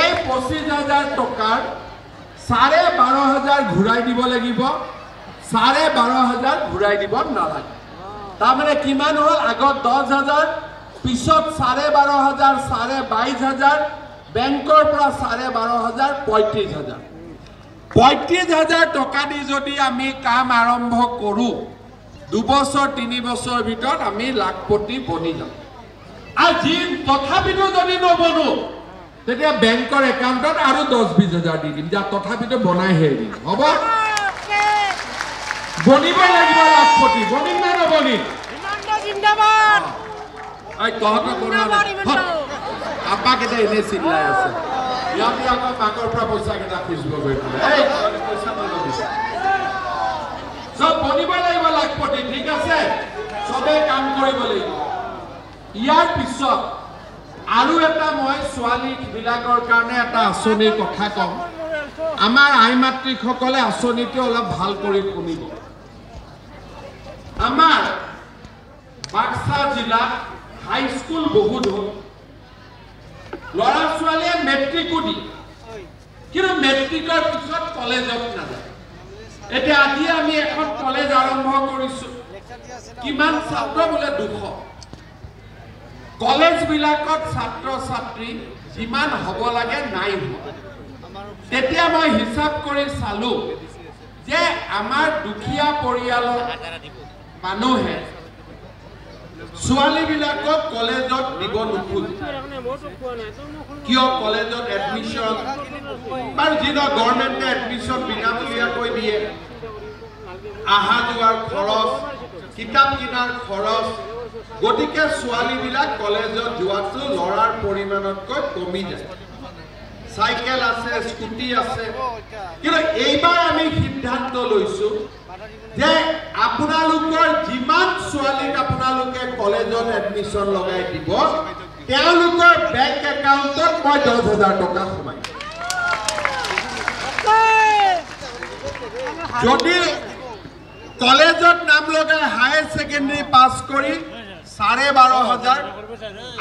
এই 25,000 টকাৰ 12,500 ঘূৰাই দিব লাগিব 12,500 ঘূৰাই দিব নালাগে তাৰমানে কিমান হ'ল আগত 10,000 পিছত 12,500 22,000 বেংকৰ পৰা 12,500 35,000 35,000 টকা দি যদি আমি কাম আৰম্ভ কৰোঁ 2 বছৰ 3 বছৰ ভিতৰত আমি লাখপতি বনি যাম আজি তথাপিতো যদি নবনো তেতিয়া বেংকৰ একাউণ্টত আৰু 10-20,000 দি দিম যা তথাপিতো বনাই হে দিম হ'ব বনিব লাগিব লাখপতি বনিম না নবনিম হিমন্ত জিন্দাবাদ আই তহঁতৰ বনা আপা কেইটা এনে চিল্লাই আছে ইয়াতে আকৌ মাকৰ পৰা পইচা কেইটা খুজিব গৈ এই পইচা নলবিছে সব বনিব লাগিব লাখপতি ঠিক আছে সবে কাম কৰিব লাগিব ইয়াৰ পিছত আৰু এটা মই ছোৱালী বিলাকৰ কাৰণে এটা আঁচনিৰ কথা কম আমাৰ আই মাতৃসকলে আঁচনিটো অলপ ভাল কৰি শুনিব আমাৰ বাক্সা জিলা হাই স্কুল বহুত হ'ল ল'ৰা ছোৱালীয়ে মেট্ৰিকো দি কিন্তু মেট্ৰিকৰ পিছত কলেজত নাযায় এতিয়া আজি আমি এখন কলেজ আৰম্ভ কৰিছো কিমান ছাত্ৰ বোলে 200 কলেজ বিলাকত ছাত্ৰ ছাত্ৰী যিমান হ'ব লাগে নাই হোৱা তেতিয়া মই হিচাপ কৰি চালো যে আমাৰ দুখীয়া পৰিয়ালৰ মানুহে ছোৱালী বিলাকক কলেজত দিব নোখোজে কিয় কলেজত এডমিশ্যন বাৰু যিটো গভৰ্ণমেণ্টে এডমিশ্যন বিনামূলীয়াকৈ দিয়ে আহা যোৱাৰ খৰচ কিতাপ কিনাৰ খৰচ গতিকে ছোৱালী বিলাক কলেজত যোৱাটো ল'ৰাৰ পৰিমাণতকৈ কমি যায় সাইকেল আছে স্কুটি আছে কিন্তু এইবাৰ আমি সিদ্ধান্ত লৈছো যে আপোনালোকৰ যিমান ছোৱালীক আপোনালোকে কলেজত এডমিশ্যন লগাই দিব তেওঁলোকৰ বেংক একাউণ্টত মই 10,000 টকা সোমাই যদি কলেজত নাম লগাই হায়াৰ সেকেন্ডাৰী পাস কৰি 12,500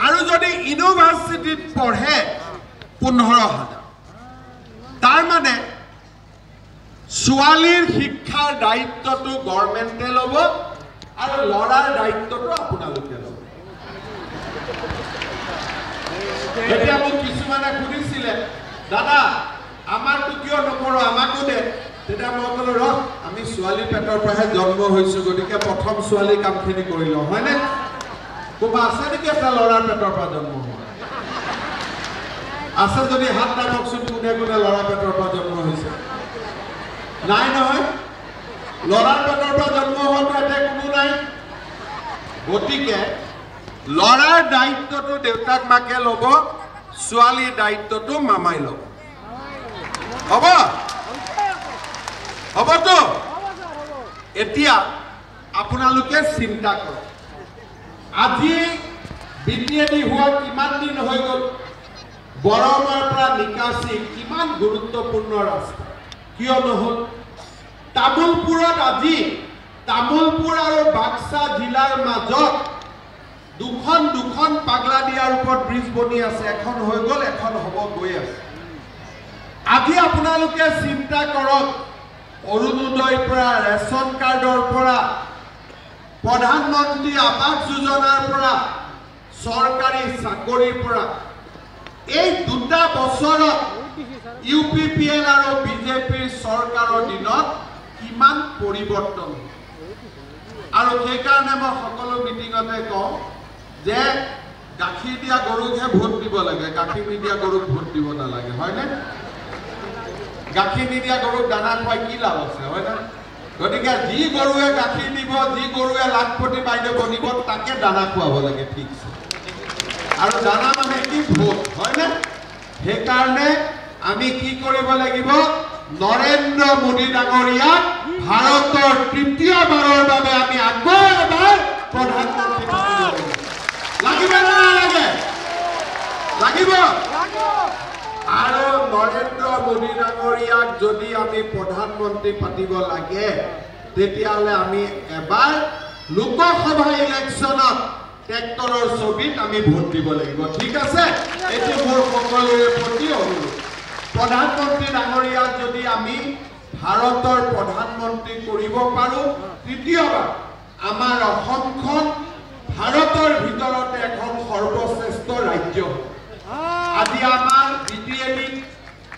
আৰু যদি ইউনিভাৰ্চিটিত পঢ়ে 15,000 তাৰ মানে ছোৱালীৰ শিক্ষাৰ দায়িত্বটো গভৰ্ণমেণ্টে ল'ব আৰু ল'ৰাৰ দায়িত্বটো আপোনালোকে ল'ব এতিয়া মোক কিছুমানে সুধিছিলে দাদা আমাৰটো কিয় নকৰো আমাকো দে তেতিয়া মই ক'লো ৰহ আমি ছোৱালী পেটৰ পৰাহে জন্ম হৈছো গতিকে প্ৰথম ছোৱালী কামখিনি কৰি লওঁ হয়নে কোবা আছে নেকি এটা ল'ৰাৰ পেটৰ পৰা জন্ম হোৱা আছে যদি হাত দাবকচোন কোনে কোনে ল'ৰা পেটৰ পৰা জন্ম হৈছে নাই নহয় ল'ৰাৰ পেটৰ পৰা জন্ম হোৱাটো এতিয়া কোনো নাই গতিকে ল'ৰাৰ দায়িত্বটো দেউতাক মাকে ল'ব ছোৱালীৰ দায়িত্বটো মামাই ল'ব হ'ব হ'বতো এতিয়া আপোনালোকে চিন্তা কৰক আজি বিটিএডি হোৱা কিমান দিন হৈ গ'ল বৰমৰ পৰা নিকাশি কিমান গুৰুত্বপূৰ্ণ ৰাস্তা কিয় নহ'ল তামুলপুৰত আজি তামুলপুৰ আৰু বাক্সা জিলাৰ মাজত দুখন পাগলাদিয়াৰ ওপৰত ব্ৰিজ বনি আছে এখন হৈ গ'ল এখন হ'ব গৈ আছে আজি আপোনালোকে চিন্তা কৰক অৰুণোদয়ৰ পৰা ৰেচন কাৰ্ডৰ পৰা প্ৰধানমন্ত্ৰী আৱাস যোজনাৰ পৰা চৰকাৰী চাকৰিৰ পৰা এই 2টা বছৰত ইউপিপিএল আৰু বিজেপিৰ চৰকাৰৰ দিনত কিমান পৰিৱৰ্তন আৰু সেইকাৰণে মই সকলো মিটিঙতে কওঁ যে গাখীৰ দিয়া গৰুকহে ভোট দিব লাগে গাখীৰ নিদিয়া গৰুক ভোট দিব নালাগে হয়নে গাখীৰ নিদিয়া গৰুক দানা খুৱাই কি লাভ আছে হয়নে গতিকে যি গৰুৱে গাখীৰ দিব যি গৰুৱে লাখপতি বাইদেউ বনিব তাকে দানা খুৱাব লাগে ঠিকছে আৰু দানা মানে কি ভোট হয়নে সেইকাৰণে আমি কি কৰিব লাগিব নৰেন্দ্ৰ মোদী ডাঙৰীয়াক ভাৰতৰ তৃতীয়বাৰৰ বাবে আমি আকৌ এবাৰ প্ৰধানমন্ত্ৰী লাগিব না নালাগে লাগিব আৰু নৰেন্দ্ৰ মোদী ডাঙৰীয়াক যদি আমি প্ৰধানমন্ত্ৰী পাতিব লাগে তেতিয়াহ'লে আমি এবাৰ লোকসভা ইলেকশ্যনত ট্ৰেক্টৰৰ ছবিত আমি ভোট দিব লাগিব ঠিক আছে এটি মোৰ সকলোৰে প্ৰতি অনুৰোধ প্ৰধানমন্ত্ৰী ডাঙৰীয়াক যদি আমি ভাৰতৰ প্ৰধানমন্ত্ৰী কৰিব পাৰোঁ, তৃতীয়বাৰ আমাৰ অসমখন ভাৰতৰ ভিতৰতে এখন সৰ্বশ্ৰেষ্ঠ ৰাজ্য। আজি আমাৰ BTADত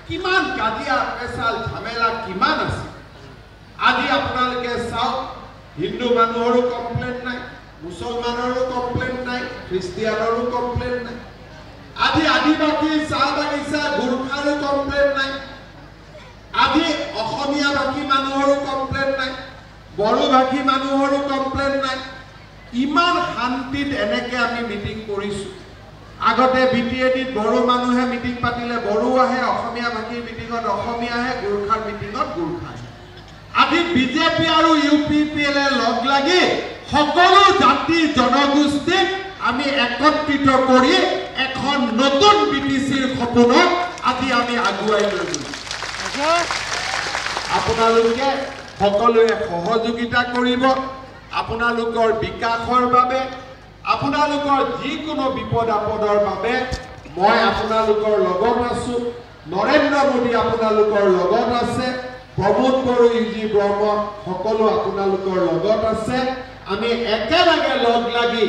কিমান কাজিয়া পেচাল ঝামেলা কিমান আছে। আজি আপোনালোকে চাওক, হিন্দু মানুহৰো কমপ্লেইন নাই, মুছলমানৰো কমপ্লেইন নাই, খ্ৰীষ্টিয়ানৰো কমপ্লেইন নাই। আজি আদিবাসী চাহ বাগিচা গোৰ্খাৰো কমপ্লেইন নাই। আজি অসমীয়া ভাষী মানুহৰো কমপ্লেইন নাই, বড়ো ভাষী মানুহৰো কমপ্লেইন নাই। ইমান শান্তিত এনেকে আমি মিটিং কৰিছোঁ। আগতে BTADত বড়ো মানুহে মিটিং পাতিলে বড়ো আহে, অসমীয়া ভাষীৰ মিটিঙত অসমীয়া আহে, গোৰ্খাৰ মিটিঙত গোৰ্খা আহে। আজি বিজেপি আৰু UPPL লগ লাগি সকলো জাতি জনগোষ্ঠীক আমি একত্ৰিত কৰি এখন নতুন BTCৰ সপোনক আজি আমি আগুৱাই লৈ গৈছোঁ। আপোনালোকে সকলোৱে সহযোগিতা কৰিব। আপোনালোকৰ বিকাশৰ বাবে, আপোনালোকৰ যিকোনো বিপদ আপদৰ বাবে মই আপোনালোকৰ লগত আছোঁ। নৰেন্দ্ৰ মোদী আপোনালোকৰ লগত আছে, প্ৰমোদ বড়ো, UG ব্ৰহ্ম সকলো আপোনালোকৰ লগত আছে। আমি একেলগে লগ লাগি